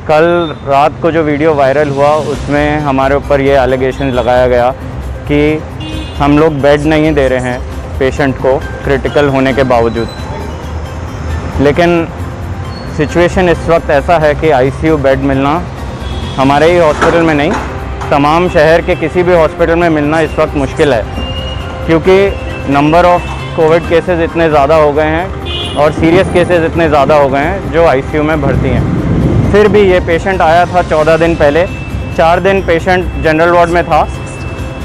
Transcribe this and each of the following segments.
कल रात को जो वीडियो वायरल हुआ उसमें हमारे ऊपर ये एलिगेशन लगाया गया कि हम लोग बेड नहीं दे रहे हैं पेशेंट को क्रिटिकल होने के बावजूद। लेकिन सिचुएशन इस वक्त ऐसा है कि आईसीयू बेड मिलना हमारे ही हॉस्पिटल में नहीं, तमाम शहर के किसी भी हॉस्पिटल में मिलना इस वक्त मुश्किल है, क्योंकि नंबर ऑफ़ कोविड केसेस इतने ज़्यादा हो गए हैं और सीरियस केसेस इतने ज़्यादा हो गए हैं जो आईसीयू में भर्ती हैं। फिर भी ये पेशेंट आया था 14 दिन पहले, 4 दिन पेशेंट जनरल वार्ड में था।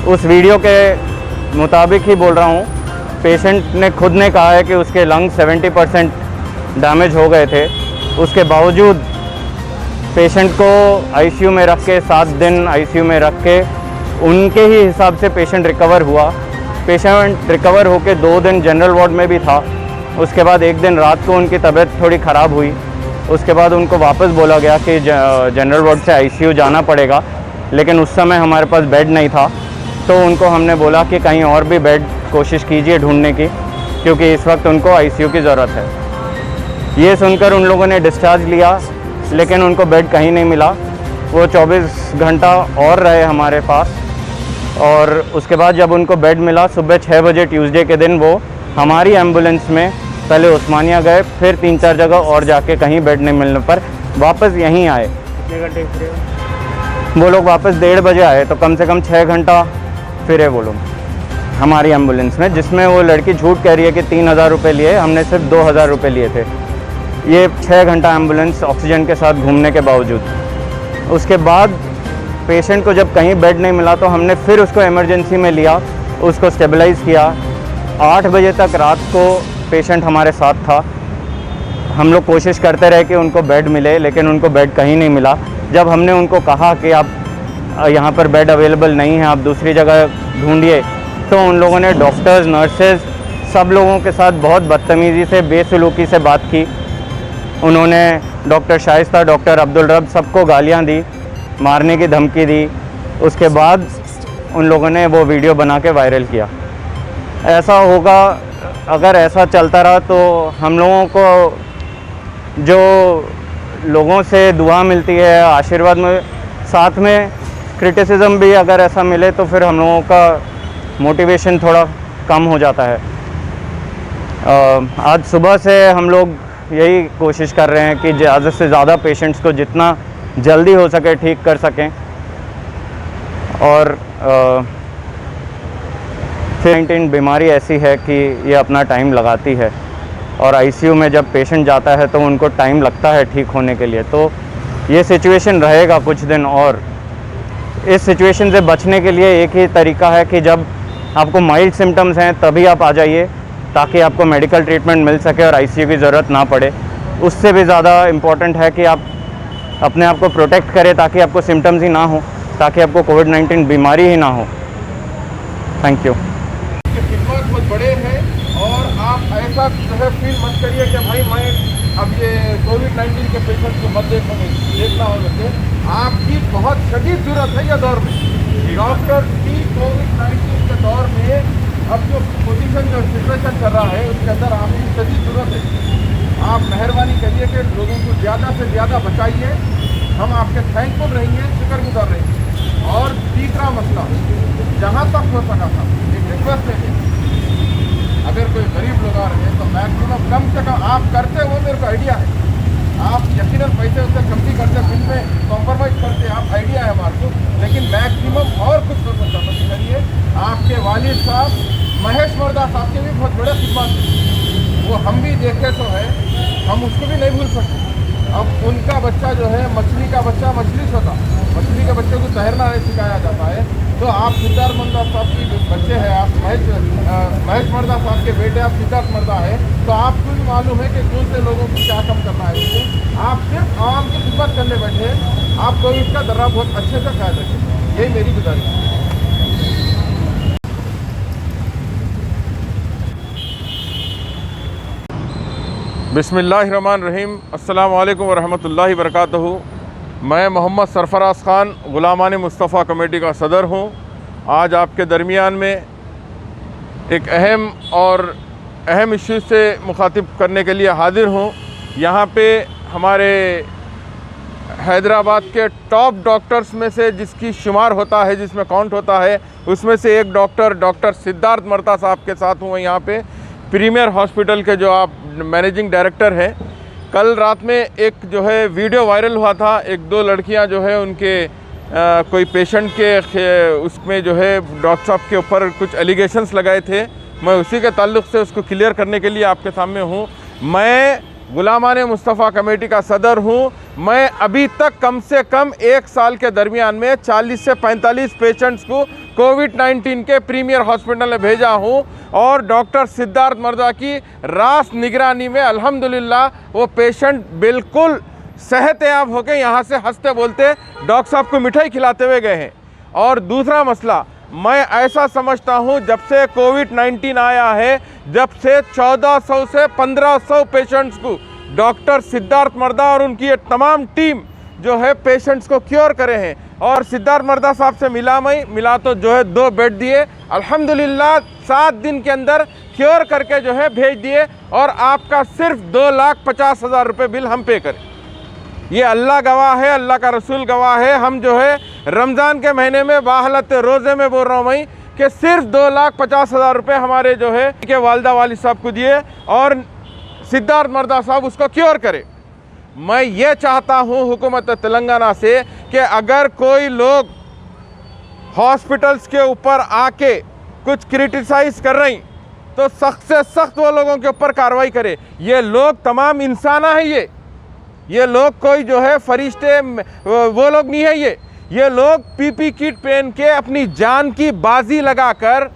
उस वीडियो के मुताबिक ही बोल रहा हूँ, पेशेंट ने खुद ने कहा है कि उसके लंग्स 70% डैमेज हो गए थे। उसके बावजूद पेशेंट को आईसीयू में रख के 7 दिन आईसीयू में रख के उनके ही हिसाब से पेशेंट रिकवर हुआ। पेशेंट रिकवर होकर 2 दिन जनरल वार्ड में भी था। उसके बाद 1 दिन रात को उनकी तबीयत थोड़ी ख़राब हुई। उसके बाद उनको वापस बोला गया कि जनरल वार्ड से आईसीयू जाना पड़ेगा, लेकिन उस समय हमारे पास बेड नहीं था। तो उनको हमने बोला कि कहीं और भी बेड कोशिश कीजिए ढूंढने की, क्योंकि इस वक्त उनको आईसीयू की ज़रूरत है। ये सुनकर उन लोगों ने डिस्चार्ज लिया, लेकिन उनको बेड कहीं नहीं मिला। वो 24 घंटा और रहे हमारे पास, और उसके बाद जब उनको बेड मिला सुबह 6 बजे ट्यूसडे के दिन, वो हमारी एम्बुलेंस में पहले उस्मानिया गए, फिर 3-4 जगह और जाके कहीं बेड नहीं मिलने पर वापस यहीं आए। कितने घंटे फिरे? वो लोग वापस 1:30 बजे आए, तो कम से कम 6 घंटा फिरे वो लोग हमारी एम्बुलेंस में, जिसमें वो लड़की झूठ कह रही है कि 3000 रुपये लिए, हमने सिर्फ 2000 रुपये लिए थे। ये 6 घंटा एम्बुलेंस ऑक्सीजन के साथ घूमने के बावजूद। उसके बाद पेशेंट को जब कहीं बेड नहीं मिला तो हमने फिर उसको इमरजेंसी में लिया, उसको स्टेबलाइज़ किया। 8 बजे तक रात को पेशेंट हमारे साथ था। हम लोग कोशिश करते रहे कि उनको बेड मिले, लेकिन उनको बेड कहीं नहीं मिला। जब हमने उनको कहा कि आप यहाँ पर बेड अवेलेबल नहीं है, आप दूसरी जगह ढूंढिए, तो उन लोगों ने डॉक्टर्स, नर्सेज, सब लोगों के साथ बहुत बदतमीज़ी से, बेसलूकी से बात की। उन्होंने डॉक्टर शाइस्ता, डॉक्टर अब्दुल रब सबको गालियाँ दी, मारने की धमकी दी। उसके बाद उन लोगों ने वो वीडियो बना के वायरल किया। ऐसा होगा, अगर ऐसा चलता रहा तो हम लोगों को जो लोगों से दुआ मिलती है, आशीर्वाद में, साथ में क्रिटिसिज्म भी अगर ऐसा मिले तो फिर हम लोगों का मोटिवेशन थोड़ा कम हो जाता है। आज सुबह से हम लोग यही कोशिश कर रहे हैं कि ज़्यादा से ज़्यादा पेशेंट्स को जितना जल्दी हो सके ठीक कर सकें। और कोविड-19 बीमारी ऐसी है कि ये अपना टाइम लगाती है, और आईसीयू में जब पेशेंट जाता है तो उनको टाइम लगता है ठीक होने के लिए। तो ये सिचुएशन रहेगा कुछ दिन, और इस सिचुएशन से बचने के लिए एक ही तरीका है कि जब आपको माइल्ड सिम्टम्स हैं तभी आप आ जाइए, ताकि आपको मेडिकल ट्रीटमेंट मिल सके और आईसीयू की ज़रूरत ना पड़े। उससे भी ज़्यादा इम्पॉर्टेंट है कि आप अपने आप को प्रोटेक्ट करें, ताकि आपको सिम्टम्स ही ना हो, ताकि आपको कोविड-19 बीमारी ही ना हो। Thank you. खिदमत बहुत बड़े हैं, और आप ऐसा जो है फील मत करिए कि भाई मैं अब ये कोविड-19 के पेशेंट को मत देखना हो मुझे। आपकी बहुत शदीद ज़रूरत है ये दौर में, डॉक्टर की कोविड-19 के दौर में अब जो पोजीशन, जो सिचुएशन चल रहा है उसके अंदर आपकी शदीद ज़रूरत है। आप मेहरबानी करिए कि लोगों को ज़्यादा से ज़्यादा बचाइए। हम आपके थैंकफुल रहेंगे, शुक्रगुजार रहेंगे। और तीसरा मसला, जहाँ तक हो सका था एक रिक्वेस्ट है, अगर कोई गरीब लोग आ रहे हैं तो मैक्सिमम कम से कम आप करते हो, मेरे को आइडिया है, आप यकीनन पैसे उससे कमती करते, बिल में कॉम्प्रोमाइज़ करते, आप आइडिया है हमारे को, लेकिन मैक्सिमम और कुछ हो सकता है करिए। आपके वालिद साहब महेश मर्दा साहब के भी बहुत बड़े खिदमत है, वो हम भी देखे तो है, हम उसको भी नहीं भूल सकते। अब उनका बच्चा जो है, मछली का बच्चा मछली सोता, मछली के बच्चे को तैरना नहीं सिखाया जाता है। तो आप सिद्धार्थ मर्दा साहब की बच्चे हैं, आप महेश मर्दा साहब के बेटे, आप सिद्धार्थ मर्दा है, तो आपको भी मालूम है कि दूसरे लोगों को क्या कम करना है। इससे आप सिर्फ आवाम की खिदमत करने बैठे हैं, आप कोविड का दर्रा बहुत अच्छे से ख्याल रखें, यही मेरी गुजारिश है। बिस्मिल्लाहिर्रहमानिर्रहीम, अस्सलाम वालेकुम वरहमतुल्लाहि वबरकातुहू। मैं मोहम्मद सरफराज ख़ान ग़ुलामान मुस्तफ़ा कमेटी का सदर हूँ। आज आपके दरमियान में एक अहम इश्यू से मुखातिब करने के लिए हाजिर हूँ। यहाँ पे हमारे हैदराबाद के टॉप डॉक्टर्स में से जिसकी शुमार होता है, जिसमें काउंट होता है, उसमें से एक डॉक्टर सिद्धार्थ मर्दा साहब के साथ हूँ यहाँ पे, प्रीमियर हॉस्पिटल के जो आप मैनेजिंग डायरेक्टर हैं। कल रात में एक जो है वीडियो वायरल हुआ था, एक दो लड़कियाँ जो है उनके कोई पेशेंट के उसमें जो है डॉक्टर साहब के ऊपर कुछ एलिगेशंस लगाए थे। मैं उसी के ताल्लुक़ से उसको क्लियर करने के लिए आपके सामने हूँ। मैं गुलामाने मुस्तफ़ा कमेटी का सदर हूँ। मैं अभी तक कम से कम 1 साल के दरमियान में 40 से 45 पेशेंट्स को कोविड-19 के प्रीमियर हॉस्पिटल में भेजा हूँ और डॉक्टर सिद्धार्थ मर्दा की रास निगरानी में अल्हम्दुलिल्लाह वो पेशेंट बिल्कुल सेहतयाब होकर यहाँ से हंसते बोलते डॉक्टर साहब को मिठाई खिलाते हुए गए हैं। और दूसरा मसला, मैं ऐसा समझता हूँ जब से कोविड-19 आया है, जब से 1400 से 1500 पेशेंट्स को डॉक्टर सिद्धार्थ मर्दा और उनकी ये तमाम टीम जो है पेशेंट्स को क्योर करे हैं। और सिद्धार्थ मर्दा साहब से मिला तो जो है 2 बेड दिए, अल्हम्दुलिल्लाह 7 दिन के अंदर क्योर करके जो है भेज दिए और आपका सिर्फ 2,50,000 रुपये बिल हम पे करें। ये अल्लाह गवाह है, अल्लाह का रसूल गवाह है। हम जो है रमज़ान के महीने में बाहलत रोज़े में बोल रहा हूँ मैं कि सिर्फ 2,50,000 रुपये हमारे जो है के वालिदा वालिद साहब को दिए और सिद्धार्थ मर्दा साहब उसको क्योर करे। मैं ये चाहता हूँ हुकूमत तेलंगाना से कि अगर कोई लोग हॉस्पिटल्स के ऊपर आके कुछ क्रिटिसाइज़ कर रही तो सख्त से सख्त वो लोगों के ऊपर कार्रवाई करे। ये लोग तमाम इंसान है, ये लोग कोई जो है फरिश्ते वो लोग नहीं है। ये लोग पीपी किट पहन के अपनी जान की बाजी लगाकर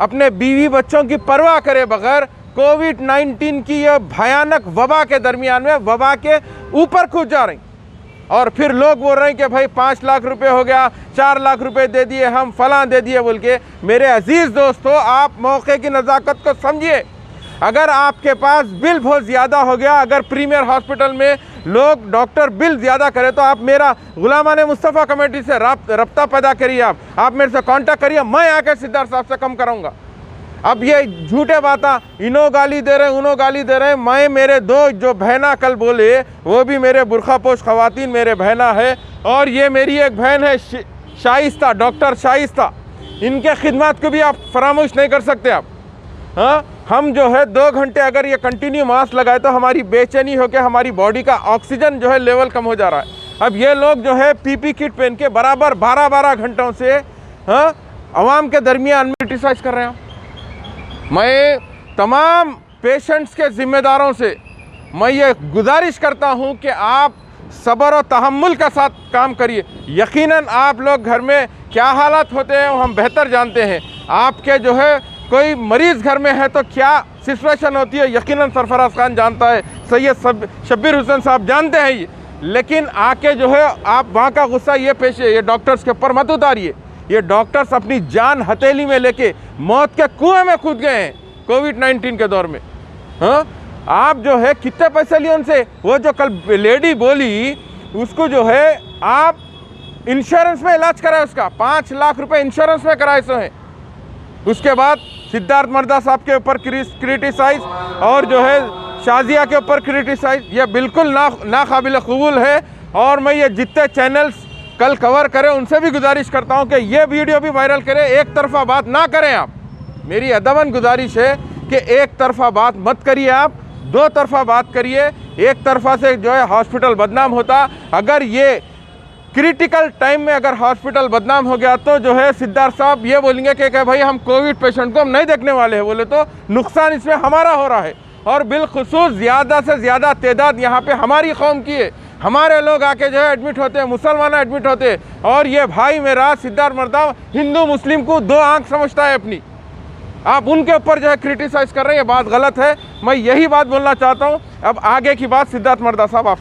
अपने बीवी बच्चों की परवाह करे बगैर कोविड-19 की यह भयानक वबा के दरमियान में वबा के ऊपर कूद जा रही। और फिर लोग बोल रहे हैं कि भाई 5 लाख रुपए हो गया, 4 लाख रुपए दे दिए, हम फलां दे दिए बोल के। मेरे अजीज़ दोस्तों, आप मौके की नज़ाकत को समझिए। अगर आपके पास बिल बहुत ज़्यादा हो गया, अगर प्रीमियर हॉस्पिटल में लोग डॉक्टर बिल ज़्यादा करें तो आप मेरा गुलामाने मुस्तफ़ा कमेटी से रब्ता पैदा करिए, आप मेरे से कांटेक्ट करिए, मैं आकर सिद्धार्थ साहब से कम कराऊंगा। अब ये झूठे बातें, इन्हों गाली दे रहे हैं, उन्हों गाली दे रहे हैं। मैं मेरे 2 जो बहना कल बोले वो भी मेरे बुरखापोश ख़वातीन मेरे बहना है और ये मेरी एक बहन है शाइस्ता, डॉक्टर शाइस्ता। इनके खिदमत को भी आप फरामोश नहीं कर सकते आप। हाँ, हम जो है 2 घंटे अगर ये कंटिन्यू मास्क लगाए तो हमारी बेचैनी होकर हमारी बॉडी का ऑक्सीजन जो है लेवल कम हो जा रहा है। अब ये लोग जो है पीपी किट पहन के बराबर 12-12 घंटों से हाँ आवाम के दरमियान में क्रिटिसाइज कर रहे हैं। मैं तमाम पेशेंट्स के ज़िम्मेदारों से मैं ये गुजारिश करता हूँ कि आप सब्र और तहम्मुल के साथ काम करिए। यकीनन आप लोग घर में क्या हालात होते हैं हम बेहतर जानते हैं। आपके जो है कोई मरीज़ घर में है तो क्या सिचुएशन होती है यकीनन सरफराज खान जानता है, सैयद शब्बीर हुसैन साहब जानते हैं ये। लेकिन आके जो है आप वहाँ का गुस्सा ये पेश है, ये डॉक्टर्स के ऊपर मत उतारिए। ये डॉक्टर्स अपनी जान हथेली में लेके मौत के कुएं में कूद गए हैं कोविड-19 के दौर में। हाँ, आप जो है कितने पैसे लिए उनसे? वो जो कल लेडी बोली उसको जो है आप इंश्योरेंस में इलाज कराए, उसका 5 लाख रुपए इंश्योरेंस में कराए सो हैं। उसके बाद सिद्धार्थ मर्दा साहब के ऊपर क्रिटिसाइज और जो है शाजिया के ऊपर क्रिटिसाइज, ये बिल्कुल नाकाबिल कबूल है। और मैं ये जितने चैनल्स कल कवर करें उनसे भी गुजारिश करता हूं कि ये वीडियो भी वायरल करें, एक तरफा बात ना करें। आप मेरी अदबन गुजारिश है कि एक तरफा बात मत करिए, आप 2 तरफा बात करिए। एक तरफा से जो है हॉस्पिटल बदनाम होता, अगर ये क्रिटिकल टाइम में अगर हॉस्पिटल बदनाम हो गया तो जो है सिद्धार्थ साहब ये बोलेंगे कि भाई हम कोविड पेशेंट को हम नहीं देखने वाले हैं, बोले तो नुकसान इसमें हमारा हो रहा है। और बिलखुसूस ज़्यादा से ज़्यादा तादाद यहाँ पे हमारी कौम की है। हमारे लोग आके जो है एडमिट होते हैं, मुसलमान एडमिट होते हैं। और ये भाई मेरा सिद्धार्थ मर्दा हिंदू मुस्लिम को 2 आंख समझता है अपनी। आप उनके ऊपर जो है क्रिटिसाइज़ कर रहे हैं, ये बात गलत है। मैं यही बात बोलना चाहता हूँ। अब आगे की बात सिद्धार्थ मर्दा साहब आप